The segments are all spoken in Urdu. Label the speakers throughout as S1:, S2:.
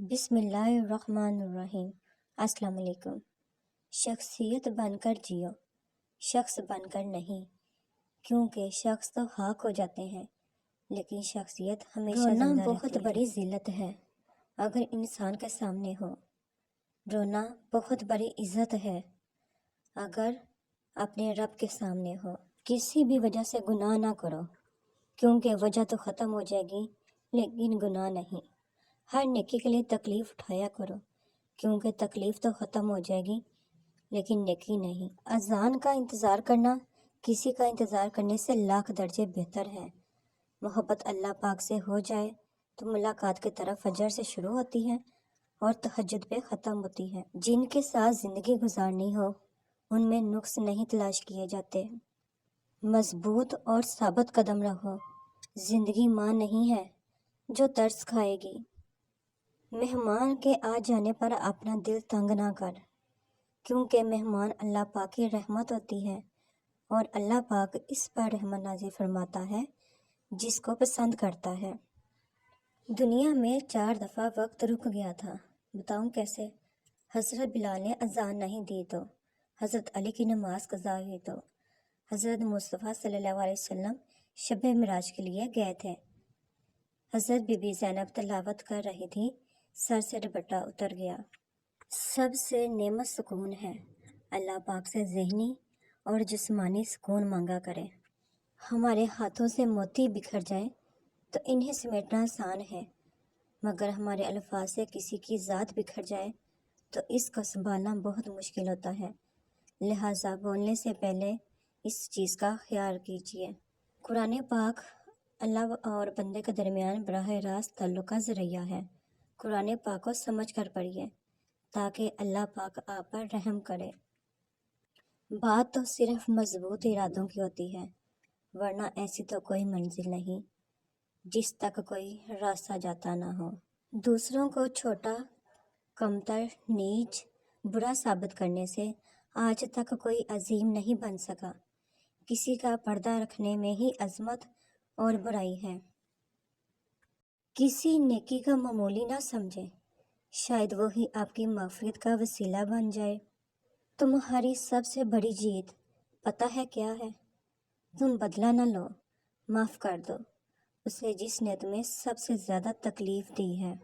S1: بسم اللہ الرحمن الرحیم۔ السلام علیکم۔ شخصیت بن کر جیو، شخص بن کر نہیں، کیونکہ شخص تو خاک ہو جاتے ہیں لیکن شخصیت ہمیشہ زندہ رہتی ہے۔ رونا بہت بڑی ذلت ہے اگر انسان کے سامنے ہو، رونا بہت بڑی عزت ہے اگر اپنے رب کے سامنے ہو۔ کسی بھی وجہ سے گناہ نہ کرو، کیونکہ وجہ تو ختم ہو جائے گی لیکن گناہ نہیں۔ ہر نیکی کے لیے تکلیف اٹھایا کرو، کیونکہ تکلیف تو ختم ہو جائے گی لیکن نیکی نہیں۔ اذان کا انتظار کرنا کسی کا انتظار کرنے سے لاکھ درجے بہتر ہے۔ محبت اللہ پاک سے ہو جائے تو ملاقات کی طرف فجر سے شروع ہوتی ہے اور تہجد پہ ختم ہوتی ہے۔ جن کے ساتھ زندگی گزارنی ہو ان میں نقص نہیں تلاش کیے جاتے۔ مضبوط اور ثابت قدم رہو، زندگی ماں نہیں ہے جو ترس کھائے گی۔ مہمان کے آ جانے پر اپنا دل تنگ نہ کر، کیونکہ مہمان اللہ پاک کی رحمت ہوتی ہے اور اللہ پاک اس پر رحمت نازل فرماتا ہے جس کو پسند کرتا ہے۔ دنیا میں 4 دفعہ وقت رک گیا تھا، بتاؤں کیسے؟ حضرت بلال نے اذان نہیں دی تو، حضرت علی کی نماز قضا ہوئی تو، حضرت مصطفیٰ صلی اللہ علیہ وسلم شب معراج کے لیے گئے تھے، حضرت بی بی زینب تلاوت کر رہی تھی، سر سے دوپٹہ اتر گیا۔ سب سے نعمت سکون ہے، اللہ پاک سے ذہنی اور جسمانی سکون مانگا کرے۔ ہمارے ہاتھوں سے موتی بکھر جائے تو انہیں سمیٹنا آسان ہے، مگر ہمارے الفاظ سے کسی کی ذات بکھر جائے تو اس کو سنبھالنا بہت مشکل ہوتا ہے، لہٰذا بولنے سے پہلے اس چیز کا خیال کیجیے۔ قرآن پاک اللہ اور بندے کے درمیان براہ راست تعلق کا ذریعہ ہے۔ قرآن پاک کو سمجھ کر پڑھیے تاکہ اللہ پاک آپ پر رحم کرے۔ بات تو صرف مضبوط ارادوں کی ہوتی ہے، ورنہ ایسی تو کوئی منزل نہیں جس تک کوئی راستہ جاتا نہ ہو۔ دوسروں کو چھوٹا، کمتر، نیچ، برا ثابت کرنے سے آج تک کوئی عظیم نہیں بن سکا۔ کسی کا پردہ رکھنے میں ہی عظمت اور برائی ہے۔ کسی نیکی کا معمولی نہ سمجھے، شاید وہی آپ کی مغفرت کا وسیلہ بن جائے۔ تمہاری سب سے بڑی جیت پتہ ہے کیا ہے؟ تم بدلہ نہ لو، معاف کر دو اسے جس نے تمہیں سب سے زیادہ تکلیف دی ہے۔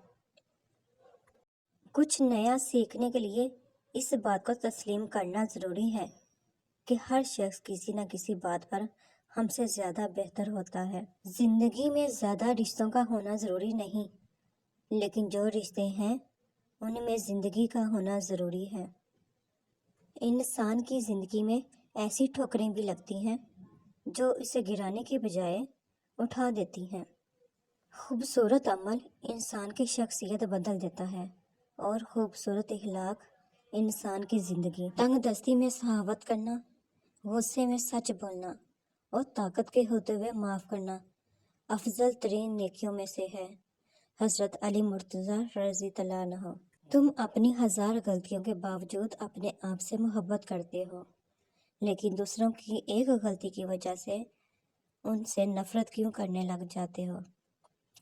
S1: کچھ نیا سیکھنے کے لیے اس بات کو تسلیم کرنا ضروری ہے کہ ہر شخص کسی نہ کسی بات پر ہم سے زیادہ بہتر ہوتا ہے۔ زندگی میں زیادہ رشتوں کا ہونا ضروری نہیں، لیکن جو رشتے ہیں ان میں زندگی کا ہونا ضروری ہے۔ انسان کی زندگی میں ایسی ٹھوکریں بھی لگتی ہیں جو اسے گرانے کی بجائے اٹھا دیتی ہیں۔ خوبصورت عمل انسان کی شخصیت بدل دیتا ہے اور خوبصورت اخلاق انسان کی زندگی۔ تنگ دستی میں سخاوت کرنا، غصے میں سچ بولنا اور طاقت کے ہوتے ہوئے معاف کرنا افضل ترین نیکیوں میں سے ہے۔ حضرت علی مرتضیٰ رضی اللہ عنہ۔ تم اپنی 1000 غلطیوں کے باوجود اپنے آپ سے محبت کرتے ہو، لیکن دوسروں کی ایک غلطی کی وجہ سے ان سے نفرت کیوں کرنے لگ جاتے ہو؟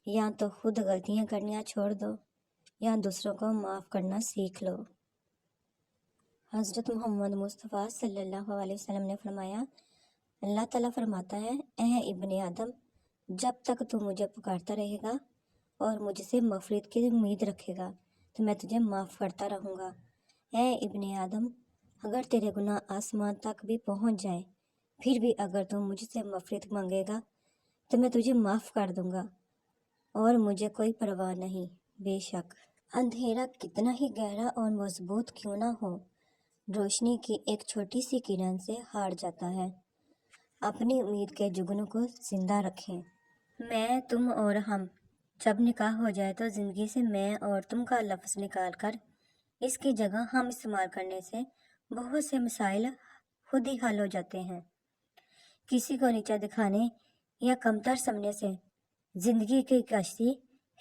S1: یا تو خود غلطیاں کرنا چھوڑ دو یا دوسروں کو معاف کرنا سیکھ لو۔ حضرت محمد مصطفیٰ صلی اللہ علیہ وسلم نے فرمایا، اللہ تعالیٰ فرماتا ہے، اے ابن آدم، جب تک تو مجھے پکارتا رہے گا اور مجھ سے مغفرت کی امید رکھے گا تو میں تجھے معاف کرتا رہوں گا۔ اے ابن آدم، اگر تیرے گناہ آسمان تک بھی پہنچ جائیں، پھر بھی اگر تو مجھ سے مغفرت مانگے گا تو میں تجھے معاف کر دوں گا اور مجھے کوئی پرواہ نہیں۔ بے شک اندھیرا کتنا ہی گہرا اور مضبوط کیوں نہ ہو، روشنی کی ایک چھوٹی سی کرن سے ہار جاتا ہے۔ اپنی امید کے جگنوں کو زندہ رکھیں۔ میں، تم اور ہم، جب نکاح ہو جائے تو زندگی سے میں اور تم کا لفظ نکال کر اس کی جگہ ہم استعمال کرنے سے بہت سے مسائل خود ہی حل ہو جاتے ہیں۔ کسی کو نیچا دکھانے یا کمتر سمجھنے سے زندگی کی کشتی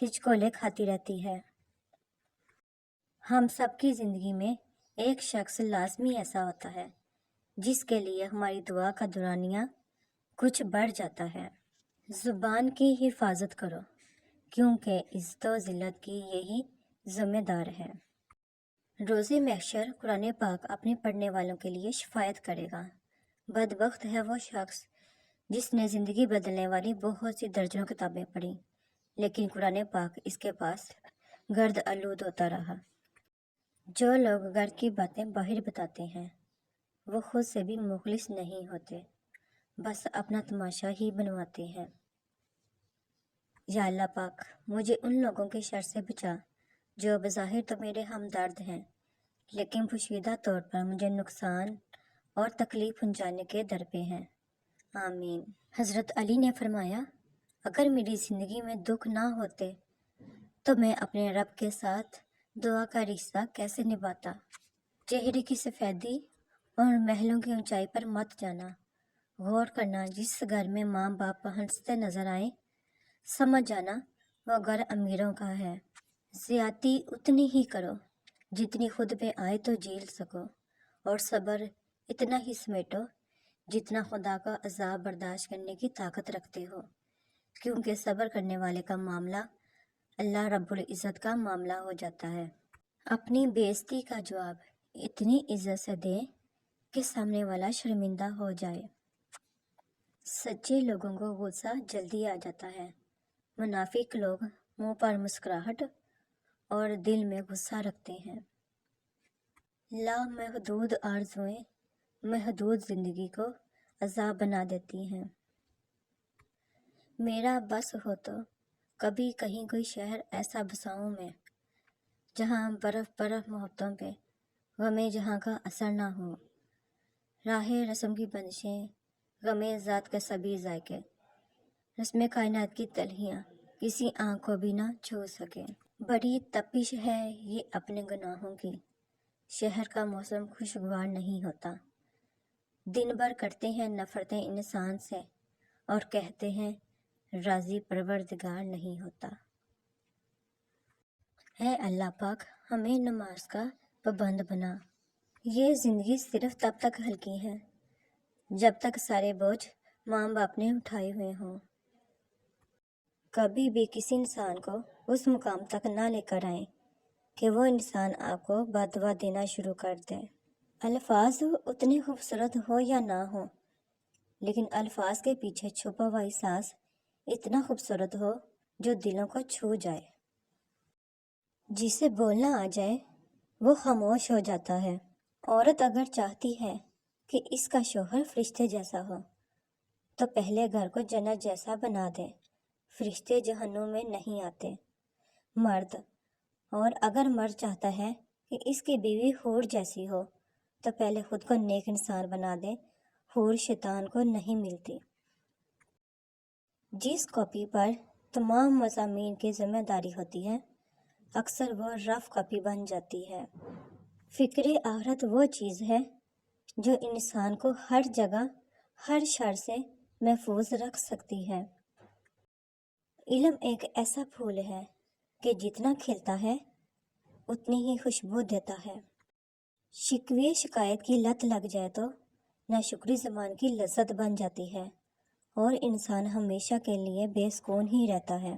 S1: ہچکولے کھاتی رہتی ہے۔ ہم سب کی زندگی میں ایک شخص لازمی ایسا ہوتا ہے جس کے لیے ہماری دعا کا دورانیہ کچھ بڑھ جاتا ہے۔ زبان کی حفاظت کرو، کیونکہ عزت و ذلت کی یہی ذمہ دار ہے۔ روز محشر قرآن پاک اپنے پڑھنے والوں کے لیے شفاعت کرے گا۔ بدبخت ہے وہ شخص جس نے زندگی بدلنے والی بہت سی درجنوں کتابیں پڑھی، لیکن قرآن پاک اس کے پاس گرد آلود ہوتا رہا۔ جو لوگ گھر کی باتیں باہر بتاتے ہیں وہ خود سے بھی مخلص نہیں ہوتے، بس اپنا تماشا ہی بنواتے ہیں۔ یا اللہ پاک، مجھے ان لوگوں کے شر سے بچا جو بظاہر تو میرے ہمدرد ہیں لیکن پوشیدہ طور پر مجھے نقصان اور تکلیف پہنچانے کے در پہ ہیں، آمین۔ حضرت علی نے فرمایا، اگر میری زندگی میں دکھ نہ ہوتے تو میں اپنے رب کے ساتھ دعا کا رشتہ کیسے نبھاتا۔ چہرے کی سفیدی اور محلوں کی اونچائی پر مت جانا، غور کرنا جس گھر میں ماں باپ ہنستے نظر آئے، سمجھ جانا وہ گھر امیروں کا ہے۔ زیادتی اتنی ہی کرو جتنی خود پہ آئے تو جھیل سکو، اور صبر اتنا ہی سمیٹو جتنا خدا کا عذاب برداشت کرنے کی طاقت رکھتے ہو، کیونکہ صبر کرنے والے کا معاملہ اللہ رب العزت کا معاملہ ہو جاتا ہے۔ اپنی بے عزتی کا جواب اتنی عزت سے دے کہ سامنے والا شرمندہ ہو جائے۔ سچے لوگوں کو غصہ جلدی آ جاتا ہے، منافق لوگ منہ پر مسکراہٹ اور دل میں غصہ رکھتے ہیں۔ لامحدود آرزوئیں محدود زندگی کو عذاب بنا دیتی ہیں۔ میرا بس ہو تو کبھی کہیں کوئی شہر ایسا بساؤں میں، جہاں برف برف محبتوں پہ غم جہاں کا اثر نہ ہو، راہ رسم کی بندشیں غم ذات کے سبھی ذائقے، رسم کائنات کی تلخیاں کسی آنکھ کو بھی نہ چھو سکے۔ بڑی تپش ہے یہ اپنے گناہوں کی، شہر کا موسم خوشگوار نہیں ہوتا۔ دن بھر کرتے ہیں نفرتیں انسان سے اور کہتے ہیں راضی پروردگار نہیں ہوتا۔ اے اللہ پاک، ہمیں نماز کا پابند بنا۔ یہ زندگی صرف تب تک ہلکی ہے جب تک سارے بوجھ ماں باپ نے اٹھائے ہوئے ہوں۔ کبھی بھی کسی انسان کو اس مقام تک نہ لے کر آئیں کہ وہ انسان آپ کو بددعا دینا شروع کر دے۔ الفاظ اتنے خوبصورت ہو یا نہ ہو، لیکن الفاظ کے پیچھے چھپا ہوا احساس اتنا خوبصورت ہو جو دلوں کو چھو جائے۔ جسے بولنا آ جائے وہ خاموش ہو جاتا ہے۔ عورت اگر چاہتی ہے کہ اس کا شوہر فرشتے جیسا ہو تو پہلے گھر کو جنت جیسا بنا دے، فرشتے جہنم میں نہیں آتے۔ مرد اور اگر مرد چاہتا ہے کہ اس کی بیوی حور جیسی ہو تو پہلے خود کو نیک انسان بنا دے، حور شیطان کو نہیں ملتی۔ جس کاپی پر تمام مضامین کی ذمہ داری ہوتی ہے اکثر وہ رف کاپی بن جاتی ہے۔ فکر آخرت وہ چیز ہے جو انسان کو ہر جگہ ہر شر سے محفوظ رکھ سکتی ہے۔ علم ایک ایسا پھول ہے کہ جتنا کھلتا ہے اتنی ہی خوشبو دیتا ہے۔ شکوے شکایت کی لت لگ جائے تو ناشکری زبان کی لذت بن جاتی ہے اور انسان ہمیشہ کے لیے بے سکون ہی رہتا ہے۔